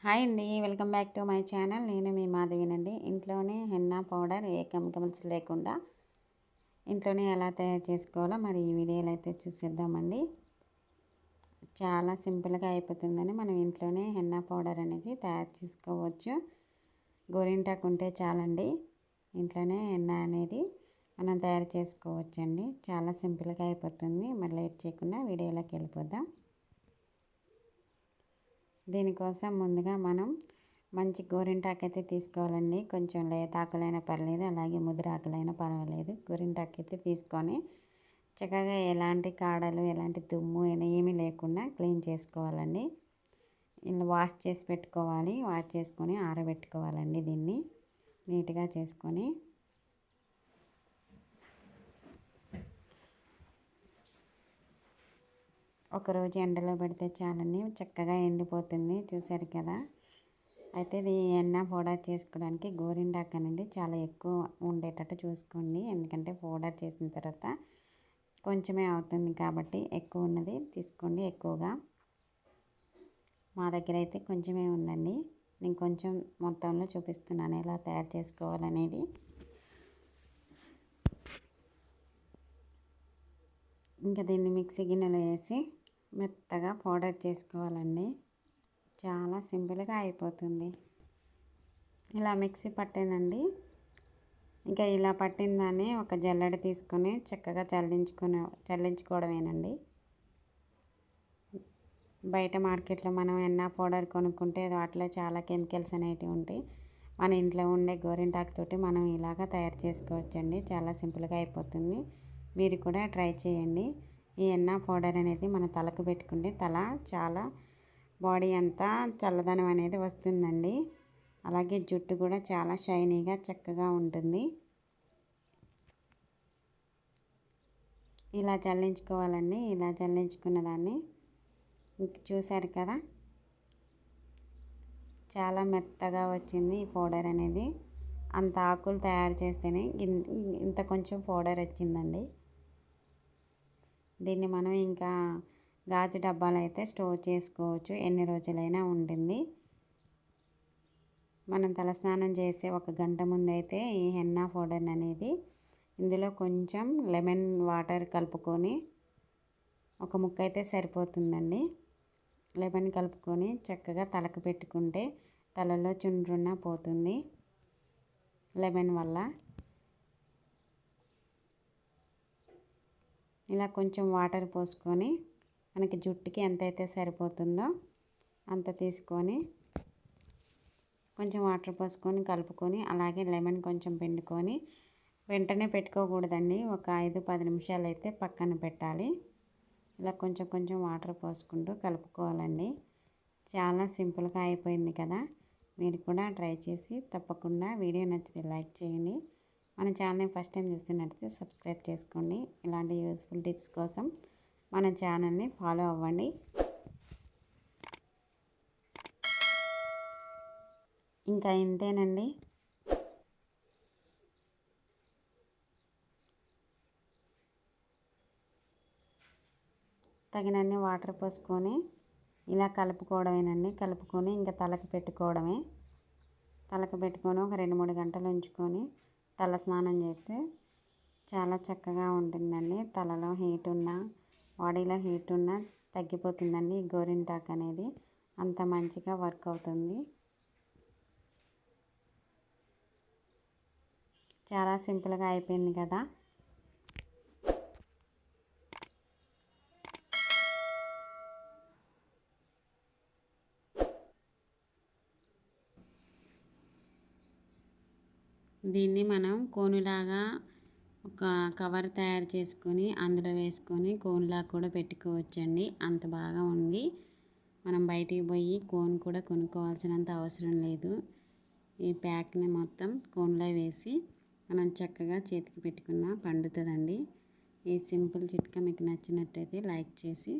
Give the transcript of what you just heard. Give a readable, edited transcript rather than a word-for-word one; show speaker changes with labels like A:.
A: Hi అండి, welcome back to my channel. నేను మీ మాధవినండి. ఇంట్లోనే హెన్నా పౌడర్ ఏ కెమికల్స్ లేకుండా ఇంట్లోనే ఎలా తయారు చేసుకోవాలో మరి ఈ వీడియోలో అయితే చూసేద్దామండి. చాలా సింపుల్గా అయిపోతుందని మనం ఇంట్లోనే హెన్నా పౌడర్ అనేది తయారు చేసుకోవచ్చు. గోరింటాకు ఉంటే చాలండి, ఇంట్లోనే హెన్నా అనేది మనం తయారు చేసుకోవచ్చండి. చాలా సింపుల్గా అయిపోతుంది. మరి లేట్ చేయకుండా వీడియోలోకి వెళ్ళిపోదాం. దీనికోసం ముందుగా మనం మంచి గోరింటాకు అయితే తీసుకోవాలండి. కొంచెం లేత ఆకులైనా పర్లేదు, అలాగే ముదిరి ఆకులైనా పర్వాలేదు. గోరింటాకు అయితే తీసుకొని చక్కగా ఎలాంటి కాడలు, ఎలాంటి దుమ్ము ఏమీ లేకుండా క్లీన్ చేసుకోవాలండి. ఇలా వాష్ చేసి పెట్టుకోవాలి. వాష్ చేసుకొని ఆరబెట్టుకోవాలండి. దీన్ని నీట్గా చేసుకొని ఒకరోజు ఎండలో పెడితే చాలండి, చక్కగా ఎండిపోతుంది. చూసారు కదా. అయితే ఇది హెన్నా పౌడర్ చేసుకోవడానికి గోరింటాకు అనేది చాలా ఎక్కువ ఉండేటట్టు చూసుకోండి. ఎందుకంటే పౌడర్ చేసిన తర్వాత కొంచెమే అవుతుంది కాబట్టి ఎక్కువ ఉన్నది తీసుకోండి. ఎక్కువగా మా దగ్గర అయితే కొంచెమే ఉందండి. నేను కొంచెం మొత్తంలో చూపిస్తున్నాను ఎలా తయారు చేసుకోవాలనేది. ఇంకా దీన్ని మిక్సీ గిన్నెలో వేసి మెత్తగా పౌడర్ చేసుకోవాలండి. చాలా సింపుల్గా అయిపోతుంది. ఇలా మిక్సీ ఇంకా ఇలా పట్టిన దాన్ని ఒక జల్లెడ తీసుకొని చక్కగా చల్లించుకోవడమేనండి. బయట మార్కెట్లో మనం హెన్నా పౌడర్ కొనుక్కుంటే వాటిలో చాలా కెమికల్స్ అనేటివి ఉంటాయి. మన ఇంట్లో ఉండే గోరింటాకుతోటి మనం ఇలాగా తయారు చేసుకోవచ్చండి. చాలా సింపుల్గా అయిపోతుంది. మీరు కూడా ట్రై చేయండి. ఈ హెన్నా పౌడర్ అనేది మన తలకు పెట్టుకుంటే చాలా బాడీ అంతా చల్లదనం అనేది వస్తుందండి. అలాగే జుట్టు కూడా చాలా షైనీగా చక్కగా ఉంటుంది. ఇలా చల్లించుకోవాలండి. ఇలా చల్లించుకున్న దాన్ని చూసారు కదా, చాలా మెత్తగా వచ్చింది ఈ పౌడర్ అనేది. అంత ఆకులు తయారు చేస్తేనే ఇంత కొంచెం పౌడర్ వచ్చిందండి. దీన్ని మనం ఇంకా గాజు డబ్బాలు అయితే స్టోర్ చేసుకోవచ్చు, ఎన్ని రోజులైనా ఉంటుంది. మనం తలస్నానం చేసే ఒక గంట ముందు అయితే ఈ హెన్నా పౌడర్ అనేది ఇందులో కొంచెం లెమన్ వాటర్ కలుపుకొని, ఒక ముక్క అయితే సరిపోతుందండి. లెమన్ కలుపుకొని చక్కగా తలకు పెట్టుకుంటే తలలో చుండ్రున్న పోతుంది లెమన్ వల్ల. ఇలా కొంచెం వాటర్ పోసుకొని మనకి జుట్టుకి ఎంతైతే సరిపోతుందో అంత తీసుకొని కొంచెం వాటర్ పోసుకొని కలుపుకొని, అలాగే లెమన్ కొంచెం పిండుకొని వెంటనే పెట్టుకోకూడదండి. ఒక 5-10 నిమిషాలు అయితే పక్కన పెట్టాలి. ఇలా కొంచెం కొంచెం వాటర్ పోసుకుంటూ కలుపుకోవాలండి. చాలా సింపుల్గా అయిపోయింది కదా. మీరు కూడా ట్రై చేసి తప్పకుండా వీడియో నచ్చితే లైక్ చేయండి. మన ఛానల్ని ఫస్ట్ టైం చూస్తున్నట్లయితే సబ్స్క్రైబ్ చేసుకోండి. ఇలాంటి యూస్ఫుల్ టిప్స్ కోసం మన ఛానల్ని ఫాలో అవ్వండి. ఇంకా ఇంతేనండి. తగినన్ని వాటర్ పోసుకొని ఇలా కలుపుకోవడమేనండి. కలుపుకొని ఇంకా తలకు పెట్టుకోవడమే. తలకు పెట్టుకొని ఒక 2-3 గంటలు ఉంచుకొని తల స్నానం చేస్తే చాలా చక్కగా ఉంటుందండి. తలలో హీట్ ఉన్నా, బాడీలో హీట్ ఉన్నా తగ్గిపోతుందండి. ఈ గోరింటాకు అనేది అంత మంచిగా వర్క్ అవుతుంది. చాలా సింపుల్గా అయిపోయింది కదా. దీన్ని మనం కోనులాగా ఒక కవర్ తయారు చేసుకొని అందులో వేసుకొని కోన్లా కూడా పెట్టుకోవచ్చండి. అంత బాగా ఉంది. మనం బయటికి పోయి కోన్ కూడా కొనుక్కోవాల్సినంత అవసరం లేదు. ఈ ప్యాక్ని మొత్తం కోన్లో వేసి మనం చక్కగా చేతికి పెట్టుకున్న పండుతుందండి. ఈ సింపుల్ చిట్కా మీకు నచ్చినట్టయితే లైక్ చేసి